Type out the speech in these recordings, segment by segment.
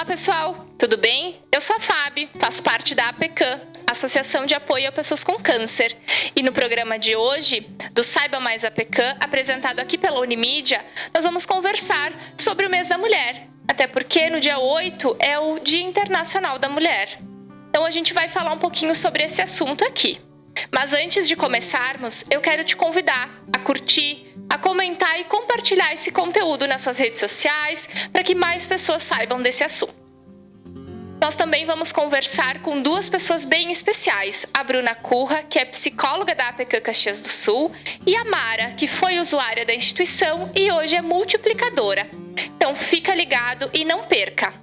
Olá pessoal, tudo bem? Eu sou a Fábio, faço parte da APECAM, Associação de Apoio a Pessoas com Câncer. E no programa de hoje, do Saiba Mais APECAM, apresentado aqui pela Unimídia, nós vamos conversar sobre o mês da mulher. Até porque no dia 8 é o Dia Internacional da Mulher. Então a gente vai falar um pouquinho sobre esse assunto aqui. Mas antes de começarmos, eu quero te convidar a curtir, a comentar e compartilhar esse conteúdo nas suas redes sociais para que mais pessoas saibam desse assunto. Nós também vamos conversar com duas pessoas bem especiais, a Bruna Curra, que é psicóloga da APECAM Caxias do Sul, e a Mara, que foi usuária da instituição e hoje é multiplicadora. Então fica ligado e não perca!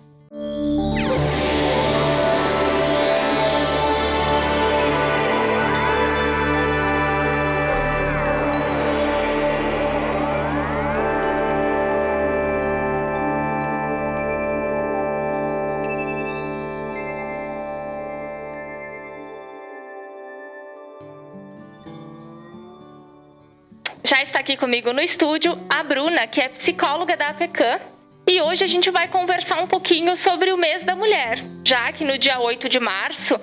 Já está aqui comigo no estúdio a Bruna, que é psicóloga da APECAM, e hoje a gente vai conversar um pouquinho sobre o mês da mulher, já que no dia 8 de março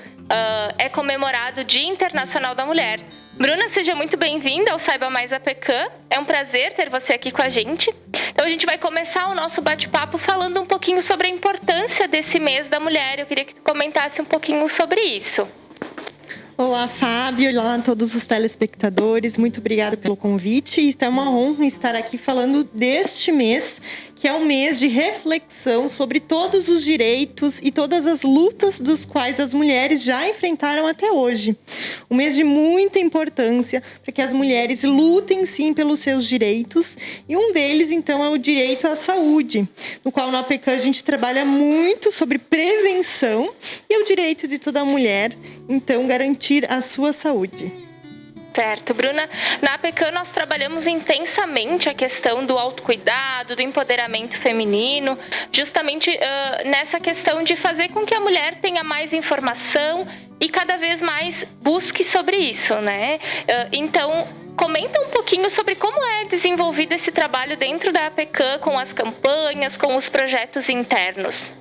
é comemorado o Dia Internacional da Mulher. Bruna, seja muito bem-vinda ao Saiba Mais APECAM, é um prazer ter você aqui com a gente. Então a gente vai começar o nosso bate-papo falando um pouquinho sobre a importância desse mês da mulher. Eu queria que tu comentasse um pouquinho sobre isso. Olá, Fábio. Olá a todos os telespectadores. Muito obrigada pelo convite. É uma honra estar aqui falando deste mês, que é um mês de reflexão sobre todos os direitos e todas as lutas dos quais as mulheres já enfrentaram até hoje. Um mês de muita importância para que as mulheres lutem sim pelos seus direitos, e um deles então é o direito à saúde, no qual na APECAM a gente trabalha muito sobre prevenção e o direito de toda mulher então garantir a sua saúde. Certo, Bruna. Na APECAM nós trabalhamos intensamente a questão do autocuidado, do empoderamento feminino, justamente nessa questão de fazer com que a mulher tenha mais informação e cada vez mais busque sobre isso, né? Então, comenta um pouquinho sobre como é desenvolvido esse trabalho dentro da APECAM, com as campanhas, com os projetos internos.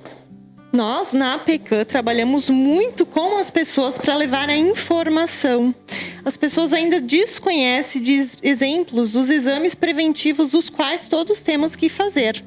Nós, na APECAM, trabalhamos muito com as pessoas para levar a informação. As pessoas ainda desconhecem exemplos dos exames preventivos, os quais todos temos que fazer.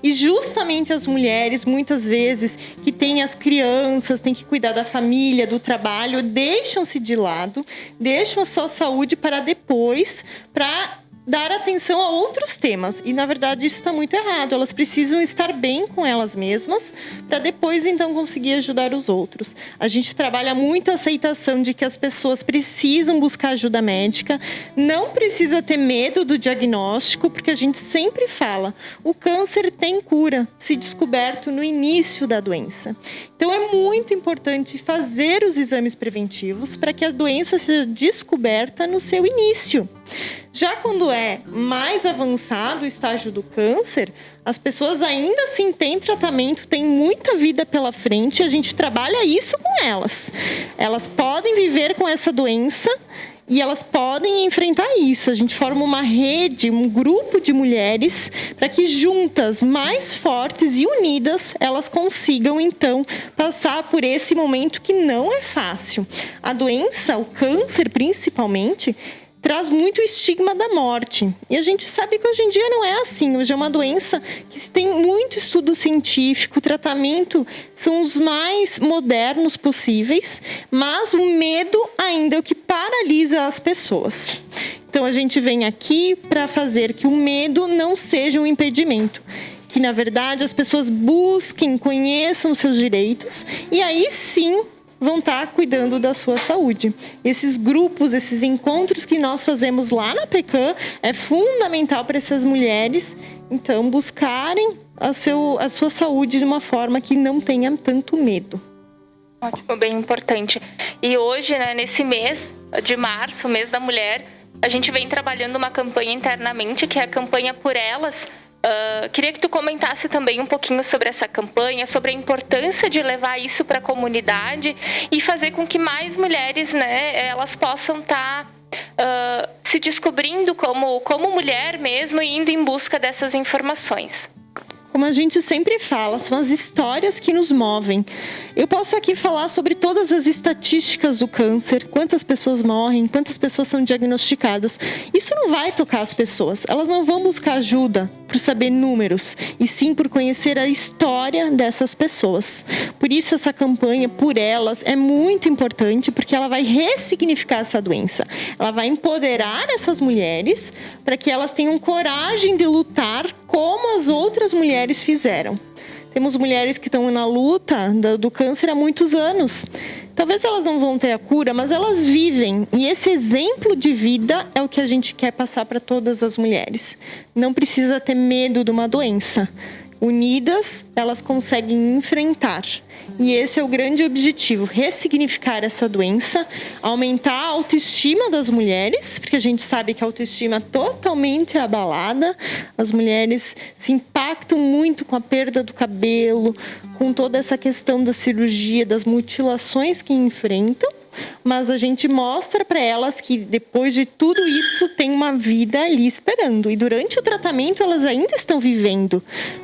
E justamente as mulheres, muitas vezes, que têm as crianças, têm que cuidar da família, do trabalho, deixam-se de lado, deixam a sua saúde para depois, para dar atenção a outros temas. E, na verdade, isso está muito errado. Elas precisam estar bem com elas mesmas para depois, então, conseguir ajudar os outros. A gente trabalha muito a aceitação de que as pessoas precisam buscar ajuda médica, não precisa ter medo do diagnóstico, porque a gente sempre fala, o câncer tem cura, se descoberto no início da doença. Então, é muito importante fazer os exames preventivos para que a doença seja descoberta no seu início. Já quando é mais avançado o estágio do câncer, as pessoas ainda assim têm tratamento, têm muita vida pela frente, a gente trabalha isso com elas. Elas podem viver com essa doença e elas podem enfrentar isso. A gente forma uma rede, um grupo de mulheres, para que juntas, mais fortes e unidas, elas consigam então passar por esse momento que não é fácil. A doença, o câncer principalmente, traz muito estigma da morte. E a gente sabe que hoje em dia não é assim. Hoje é uma doença que tem muito estudo científico, o tratamento são os mais modernos possíveis, mas o medo ainda é o que paralisa as pessoas. Então a gente vem aqui para fazer que o medo não seja um impedimento. Que, na verdade, as pessoas busquem, conheçam seus direitos e aí sim vão estar cuidando da sua saúde. Esses grupos, esses encontros que nós fazemos lá na APECAM é fundamental para essas mulheres, então, buscarem a sua saúde de uma forma que não tenha tanto medo. Ótimo, bem importante. E hoje, né, nesse mês de março, mês da mulher, a gente vem trabalhando uma campanha internamente, que é a campanha Por Elas. Queria que tu comentasse também um pouquinho sobre essa campanha, sobre a importância de levar isso para a comunidade e fazer com que mais mulheres, né, elas possam estar se descobrindo como mulher mesmo e indo em busca dessas informações. Como a gente sempre fala, são as histórias que nos movem. Eu posso aqui falar sobre todas as estatísticas do câncer, quantas pessoas morrem, quantas pessoas são diagnosticadas. Isso não vai tocar as pessoas, elas não vão buscar ajuda por saber números, e sim por conhecer a história dessas pessoas. Por isso essa campanha por elas é muito importante, porque ela vai ressignificar essa doença. Ela vai empoderar essas mulheres para que elas tenham coragem de lutar como as outras mulheres fizeram. Temos mulheres que estão na luta do câncer há muitos anos. Talvez elas não vão ter a cura, mas elas vivem. E esse exemplo de vida é o que a gente quer passar para todas as mulheres. Não precisa ter medo de uma doença. Unidas, elas conseguem enfrentar. E esse é o grande objetivo, ressignificar essa doença, aumentar a autoestima das mulheres, porque a gente sabe que a autoestima é totalmente abalada. As mulheres se impactam muito com a perda do cabelo, com toda essa questão da cirurgia, das mutilações que enfrentam. Mas a gente mostra para elas que depois de tudo isso tem uma vida ali esperando. E durante o tratamento elas ainda estão vivendo.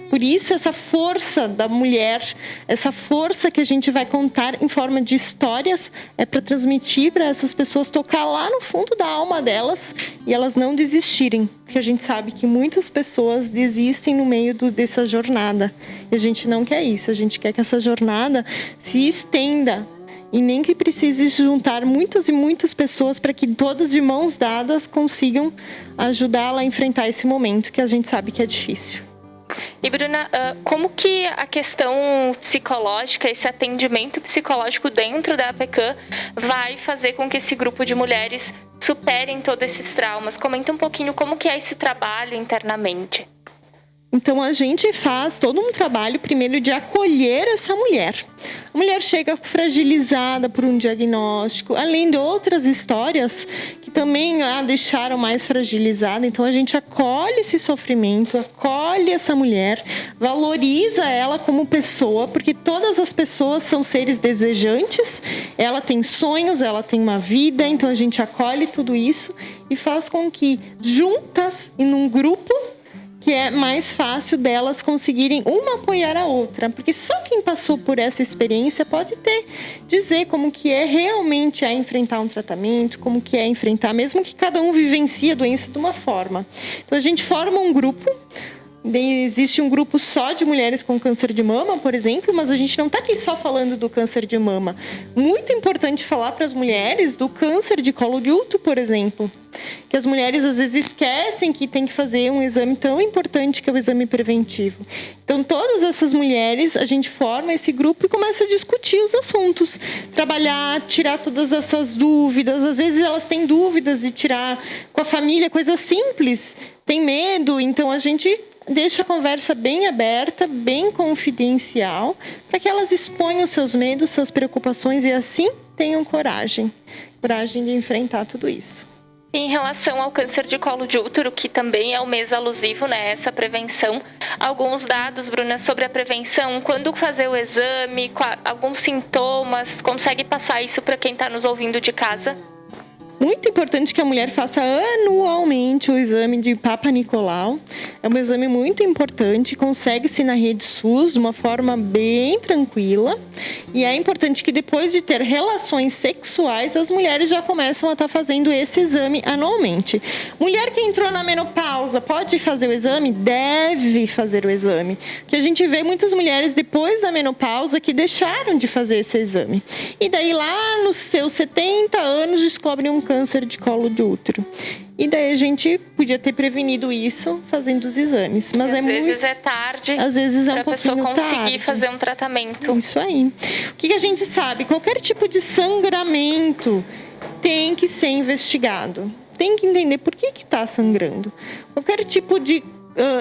Por isso essa força da mulher, essa força que a gente vai contar em forma de histórias é para transmitir para essas pessoas, tocar lá no fundo da alma delas e elas não desistirem. Porque a gente sabe que muitas pessoas desistem no meio dessa jornada. E a gente não quer isso, a gente quer que essa jornada se estenda. E nem que precise juntar muitas e muitas pessoas para que todas de mãos dadas consigam ajudá-la a enfrentar esse momento que a gente sabe que é difícil. E Bruna, como que a questão psicológica, esse atendimento psicológico dentro da APECAM vai fazer com que esse grupo de mulheres superem todos esses traumas? Comenta um pouquinho como que é esse trabalho internamente. Então, a gente faz todo um trabalho, primeiro, de acolher essa mulher. A mulher chega fragilizada por um diagnóstico, além de outras histórias que também a deixaram mais fragilizada. Então, a gente acolhe esse sofrimento, acolhe essa mulher, valoriza ela como pessoa, porque todas as pessoas são seres desejantes, ela tem sonhos, ela tem uma vida, então a gente acolhe tudo isso e faz com que, juntas e num grupo, que é mais fácil delas conseguirem uma apoiar a outra, porque só quem passou por essa experiência pode dizer como que é realmente enfrentar um tratamento, como que é enfrentar, mesmo que cada um vivencie a doença de uma forma. Então a gente forma um grupo. Existe um grupo só de mulheres com câncer de mama, por exemplo, mas a gente não está aqui só falando do câncer de mama. Muito importante falar para as mulheres do câncer de colo de útero, por exemplo. Que as mulheres às vezes esquecem que tem que fazer um exame tão importante que é o exame preventivo. Então, todas essas mulheres, a gente forma esse grupo e começa a discutir os assuntos. Trabalhar, tirar todas as suas dúvidas. Às vezes elas têm dúvidas de tirar com a família, coisa simples. Tem medo, então a gente deixa a conversa bem aberta, bem confidencial, para que elas exponham seus medos, suas preocupações e assim tenham coragem de enfrentar tudo isso. Em relação ao câncer de colo de útero, que também é o mês alusivo, né, essa prevenção, alguns dados, Bruna, sobre a prevenção, quando fazer o exame, alguns sintomas, consegue passar isso para quem está nos ouvindo de casa? Muito importante que a mulher faça anualmente o exame de Papa Nicolau. É um exame muito importante, consegue-se na rede SUS de uma forma bem tranquila. E é importante que depois de ter relações sexuais, as mulheres já começam a estar fazendo esse exame anualmente. Mulher que entrou na menopausa, pode fazer o exame? Deve fazer o exame. Porque a gente vê muitas mulheres depois da menopausa que deixaram de fazer esse exame. E daí lá nos seus 70 anos descobrem um câncer de colo de útero. E daí a gente podia ter prevenido isso fazendo os exames. Mas às vezes é tarde. Às vezes é um pouquinho tarde. Para a pessoa conseguir tarde. Fazer um tratamento. Isso aí. O que a gente sabe? Qualquer tipo de sangramento tem que ser investigado. Tem que entender por que está sangrando. Qualquer tipo de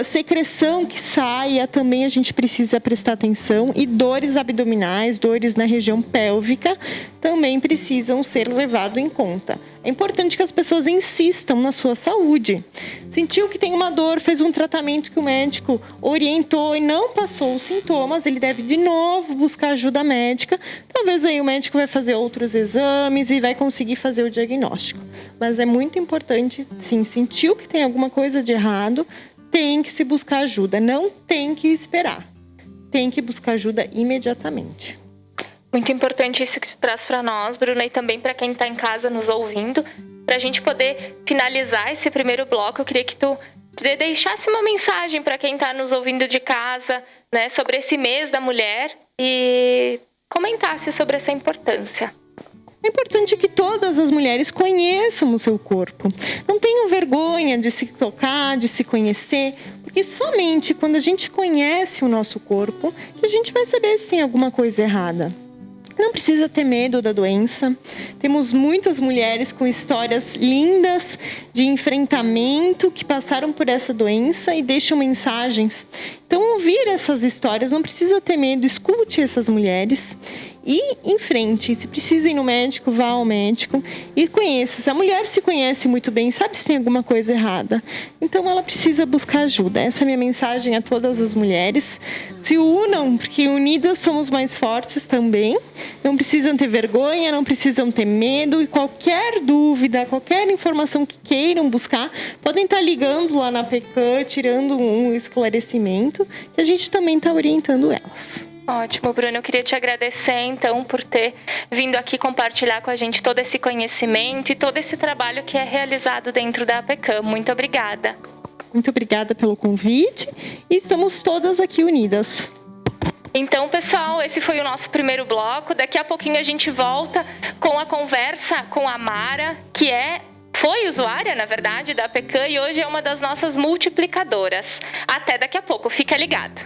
secreção que saia, também a gente precisa prestar atenção. E dores abdominais, dores na região pélvica, também precisam ser levados em conta. É importante que as pessoas insistam na sua saúde. Sentiu que tem uma dor, fez um tratamento que o médico orientou e não passou os sintomas, ele deve de novo buscar ajuda médica. Talvez aí o médico vai fazer outros exames e vai conseguir fazer o diagnóstico. Mas é muito importante, sim, sentiu que tem alguma coisa de errado, tem que se buscar ajuda, não tem que esperar. Tem que buscar ajuda imediatamente. Muito importante isso que tu traz para nós, Bruna, e também para quem está em casa nos ouvindo. Para a gente poder finalizar esse primeiro bloco, eu queria que tu deixasse uma mensagem para quem está nos ouvindo de casa, né, sobre esse mês da mulher e comentasse sobre essa importância. É importante que todas as mulheres conheçam o seu corpo. Não tenham vergonha de se tocar, de se conhecer, porque somente quando a gente conhece o nosso corpo que a gente vai saber se tem alguma coisa errada. Não precisa ter medo da doença. Temos muitas mulheres com histórias lindas de enfrentamento que passaram por essa doença e deixam mensagens. Então, ouvir essas histórias, não precisa ter medo, escute essas mulheres e em frente. Se precisa ir no médico, vá ao médico e conheça. Se a mulher se conhece muito bem, sabe se tem alguma coisa errada, então ela precisa buscar ajuda. Essa é a minha mensagem a todas as mulheres. Se unam, porque unidas somos mais fortes também. Não precisam ter vergonha, não precisam ter medo. E qualquer dúvida, qualquer informação que queiram buscar, podem estar ligando lá na PECAM, tirando um esclarecimento, que a gente também está orientando elas. Ótimo, Bruno. Eu queria te agradecer, então, por ter vindo aqui compartilhar com a gente todo esse conhecimento e todo esse trabalho que é realizado dentro da APECAM. Muito obrigada. Muito obrigada pelo convite e estamos todas aqui unidas. Então, pessoal, esse foi o nosso primeiro bloco. Daqui a pouquinho a gente volta com a conversa com a Mara, que foi usuária, na verdade, da APECAM e hoje é uma das nossas multiplicadoras. Até daqui a pouco. Fica ligado.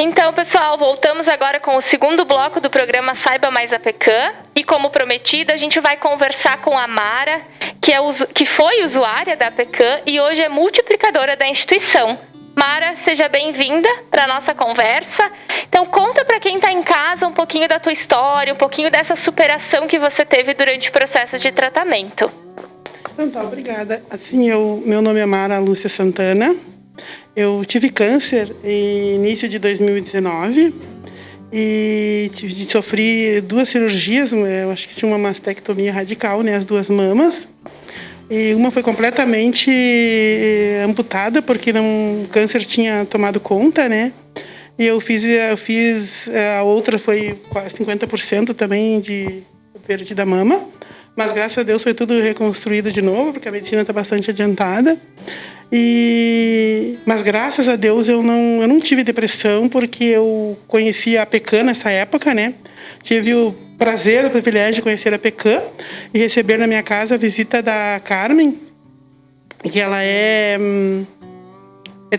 Então, pessoal, voltamos agora com o segundo bloco do programa Saiba Mais APECAM. E como prometido, a gente vai conversar com a Mara, que foi usuária da APECAM e hoje é multiplicadora da instituição. Mara, seja bem-vinda para a nossa conversa. Então, conta para quem está em casa um pouquinho da tua história, um pouquinho dessa superação que você teve durante o processo de tratamento. Então tá, obrigada. Assim, meu nome é Mara Lúcia Santana. Eu tive câncer no início de 2019 e sofri 2 cirurgias. Eu acho que tinha uma mastectomia radical, né, as 2 mamas. E uma foi completamente amputada porque o câncer tinha tomado conta, né? E eu fiz a outra foi quase 50% também de perda da mama. Mas graças a Deus foi tudo reconstruído de novo, porque a medicina está bastante adiantada. Mas graças a Deus eu não tive depressão, porque eu conheci a APECAM nessa época, né? Tive o prazer, o privilégio de conhecer a APECAM e receber na minha casa a visita da Carmen, que ela é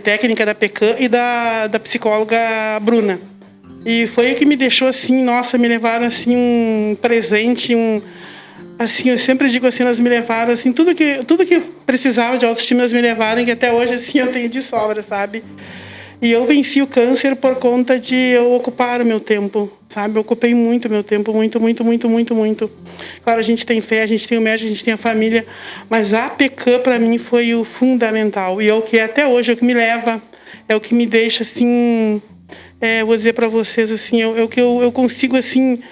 técnica da APECAM, e da psicóloga Bruna. E foi o que me deixou assim, nossa, me levaram assim um presente, assim, eu sempre digo assim, elas me levaram, assim, tudo que precisava de autoestima, elas me levaram, que até hoje, assim, eu tenho de sobra, sabe? E eu venci o câncer por conta de eu ocupar o meu tempo, sabe? Eu ocupei muito meu tempo, muito. Claro, a gente tem fé, a gente tem o médico, a gente tem a família, mas a APECAM, para mim, foi o fundamental. E é o que até hoje, é o que me leva, é o que me deixa, assim, vou dizer para vocês, assim, é o que eu consigo, assim...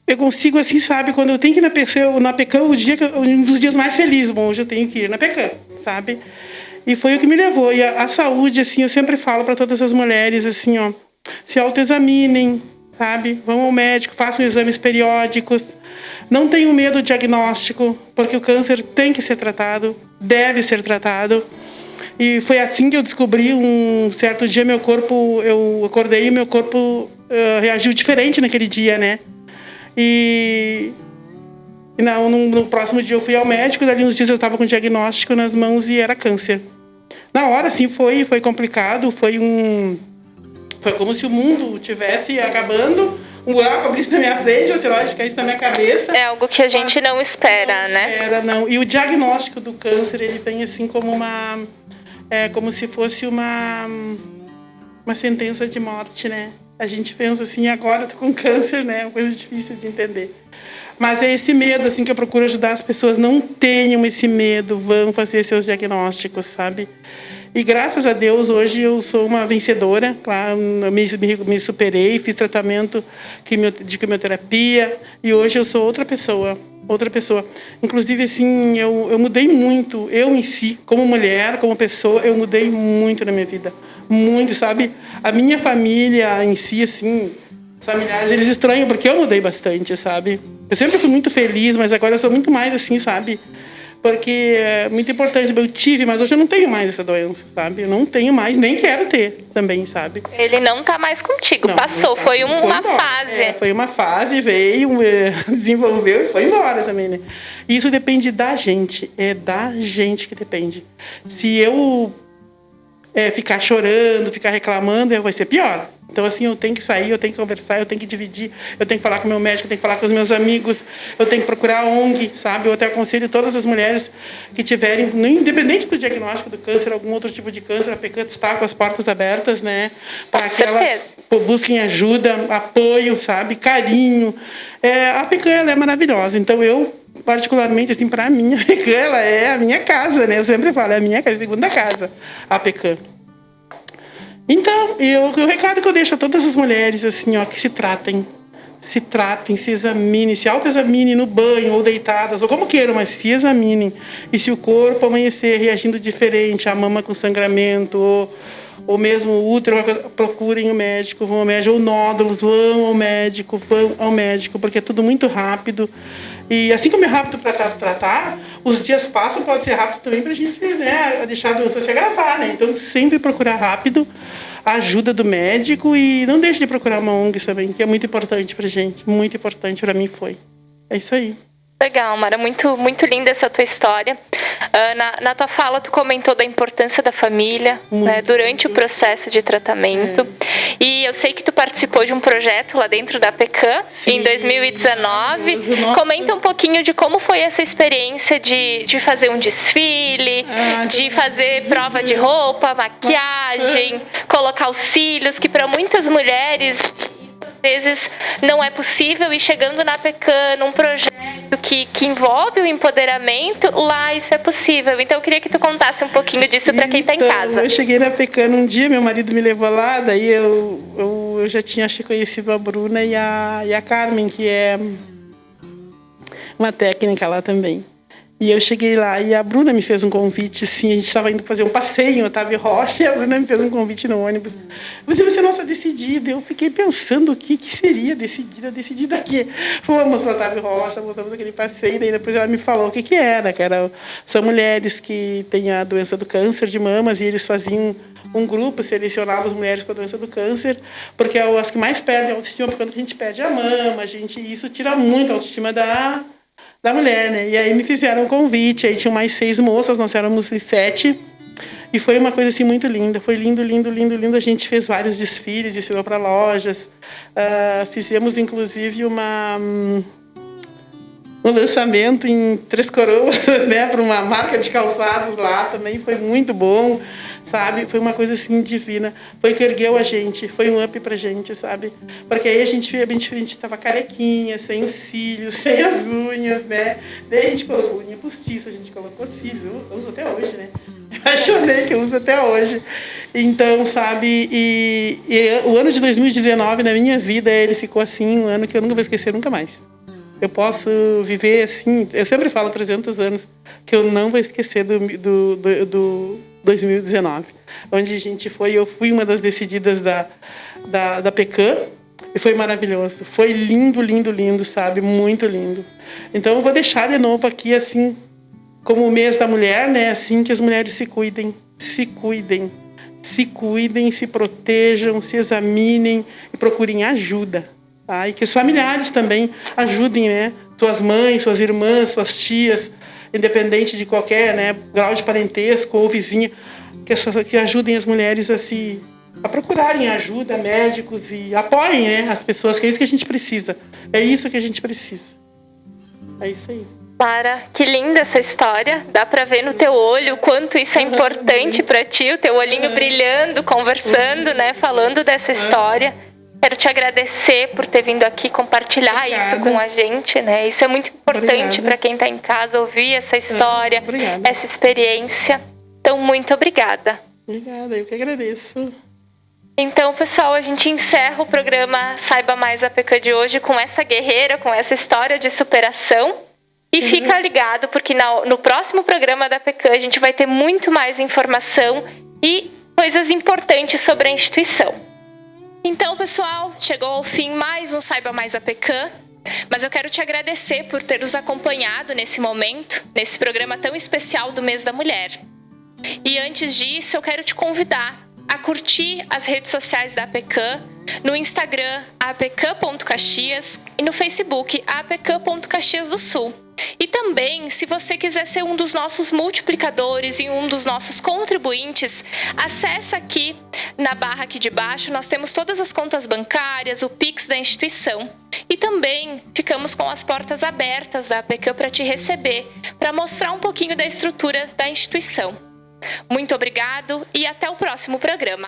Eu consigo, assim, sabe, quando eu tenho que ir na APECAM, um dos dias mais felizes, bom, hoje eu tenho que ir na APECAM, sabe? E foi o que me levou. E a saúde, assim, eu sempre falo para todas as mulheres, assim, ó, se autoexaminem, sabe? Vão ao médico, façam exames periódicos, não tenham medo do diagnóstico, porque o câncer tem que ser tratado, deve ser tratado. E foi assim que eu descobri, um certo dia, eu acordei e meu corpo reagiu diferente naquele dia, né? E no próximo dia eu fui ao médico, dali uns dias eu estava com o diagnóstico nas mãos e era câncer. Na hora, assim, foi complicado, foi como se o mundo estivesse acabando, um buraco abrisse na minha frente, ou sei lá, caísse na minha cabeça. É algo que a gente não espera, né? Não. E o diagnóstico do câncer, ele vem assim como como se fosse uma sentença de morte, né? A gente pensa assim, agora eu tô com câncer, né? É uma coisa difícil de entender. Mas é esse medo, assim, que eu procuro ajudar as pessoas. Não tenham esse medo, vão fazer seus diagnósticos, sabe? E graças a Deus, hoje eu sou uma vencedora, claro, me superei, fiz tratamento de quimioterapia e hoje eu sou outra pessoa. Inclusive, assim, eu mudei muito, eu em si, como mulher, como pessoa, eu mudei muito na minha vida. Muito, sabe? A minha família em si, assim, familiares, eles estranham porque eu mudei bastante, sabe? Eu sempre fui muito feliz, mas agora eu sou muito mais assim, sabe? Porque é muito importante, eu tive, mas hoje eu não tenho mais essa doença, sabe? Eu não tenho mais, nem quero ter também, sabe? Ele não tá mais contigo, passou, foi uma fase. Foi uma fase, veio, desenvolveu e foi embora também, né? Isso depende da gente, é da gente que depende. Se eu ficar chorando, ficar reclamando, vai ser pior. Então, assim, eu tenho que sair, eu tenho que conversar, eu tenho que dividir, eu tenho que falar com o meu médico, eu tenho que falar com os meus amigos, eu tenho que procurar a ONG, sabe? Eu até aconselho todas as mulheres que tiverem, independente do diagnóstico do câncer, algum outro tipo de câncer, a PECAN está com as portas abertas, né? Para que elas busquem ajuda, apoio, sabe? Carinho. A PECAN, ela é maravilhosa. Então, eu, particularmente, assim, para mim, a PECAN, ela é a minha casa, né? Eu sempre falo, é a minha casa, a segunda casa, a PECAN. Então, o recado que eu deixo a todas as mulheres, assim, ó, que se tratem, se examinem, se autoexaminem no banho ou deitadas, ou como queiram, mas se examinem. E se o corpo amanhecer reagindo diferente, a mama com sangramento, ou mesmo o útero, procurem o médico, vão ao médico, ou nódulos, vão ao médico, porque é tudo muito rápido. E assim como é rápido para tratar, os dias passam, pode ser rápido também para a gente, né, deixar a doença se agravar, né? Então, sempre procurar rápido a ajuda do médico e não deixe de procurar uma ONG também, que é muito importante pra gente, muito importante, para mim foi. É isso aí. Legal, Mara, muito, muito linda essa tua história. Na tua fala, tu comentou da importância da família, né, durante o processo de tratamento. E eu sei que tu participou de um projeto lá dentro da PECAN, em 2019. Comenta um pouquinho de como foi essa experiência de fazer um desfile, de fazer prova de roupa, maquiagem, colocar os cílios, que para muitas mulheres às vezes não é possível, e chegando na PECAN, num projeto que envolve o empoderamento, lá isso é possível. Então eu queria que tu contasse um pouquinho disso para quem está em casa. Eu cheguei na PECAN um dia, meu marido me levou lá, daí eu já tinha conhecido a Bruna e a Carmen, que é uma técnica lá também. E eu cheguei lá e a Bruna me fez um convite, assim, a gente estava indo fazer um passeio em Otávio Rocha, e a Bruna me fez um convite no ônibus. Você não está decidida. Eu fiquei pensando o que seria decidida aqui. Fomos para Otávio Rocha, voltamos aquele passeio, daí depois ela me falou o que era, são mulheres que têm a doença do câncer de mamas, e eles faziam um grupo, selecionava as mulheres com a doença do câncer, porque é as que mais perdem a autoestima, porque quando a gente perde a mama, isso tira muito a autoestima da mulher, né? E aí me fizeram um convite, aí tinham mais 6 moças, nós éramos 7, e foi uma coisa assim muito linda, foi lindo, a gente fez vários desfiles, desfilou para lojas, fizemos inclusive um lançamento em Três Coroas, né, para uma marca de calçados lá, também foi muito bom, sabe? Foi uma coisa assim divina, foi que ergueu a gente, foi um up pra gente, sabe? Porque aí a gente tava carequinha, sem os cílios, sem as unhas, né? Daí a gente colocou unha postiça, a gente colocou cílios, eu uso até hoje, né? Eu apaixonei que eu uso até hoje. Então, sabe, e o ano de 2019 na minha vida, ele ficou assim, um ano que eu nunca vou esquecer, nunca mais. Eu posso viver assim, eu sempre falo 300 anos, que eu não vou esquecer do 2019, onde a gente eu fui uma das decididas da PECAN, e foi maravilhoso, foi lindo, sabe, muito lindo. Então eu vou deixar de novo aqui, assim, como o mês da mulher, né, assim, que as mulheres se cuidem, se protejam, se examinem e procurem ajuda. E que os familiares também ajudem, né? Suas mães, suas irmãs, suas tias, independente de qualquer, né, grau de parentesco ou vizinha, que ajudem as mulheres a procurarem ajuda, médicos, e apoiem, né, as pessoas, que é isso que a gente precisa. É isso que a gente precisa. É isso aí. Mara, que linda essa história. Dá pra ver no teu olho o quanto isso é importante pra ti, o teu olhinho brilhando, conversando, né, falando dessa história. Quero te agradecer por ter vindo aqui compartilhar Obrigada. isso com a gente, né? Isso é muito importante Obrigada. para quem está em casa ouvir essa história, Obrigada. essa experiência. Então, muito obrigada. Obrigada, eu que agradeço. Então, pessoal, a gente encerra o programa Saiba Mais APK de hoje com essa guerreira, com essa história de superação. E fica ligado, porque no próximo programa da APK a gente vai ter muito mais informação e coisas importantes sobre a instituição. Então, pessoal, chegou ao fim mais um Saiba Mais APK, mas eu quero te agradecer por ter nos acompanhado nesse momento, nesse programa tão especial do Mês da Mulher. E antes disso, eu quero te convidar a curtir as redes sociais da APK, no Instagram, apk.caxias, e no Facebook, apk.caxias do Sul. E também, se você quiser ser um dos nossos multiplicadores e um dos nossos contribuintes, acesse aqui na barra aqui de baixo, nós temos todas as contas bancárias, o Pix da instituição. E também ficamos com as portas abertas da APK para te receber, para mostrar um pouquinho da estrutura da instituição. Muito obrigado e até o próximo programa.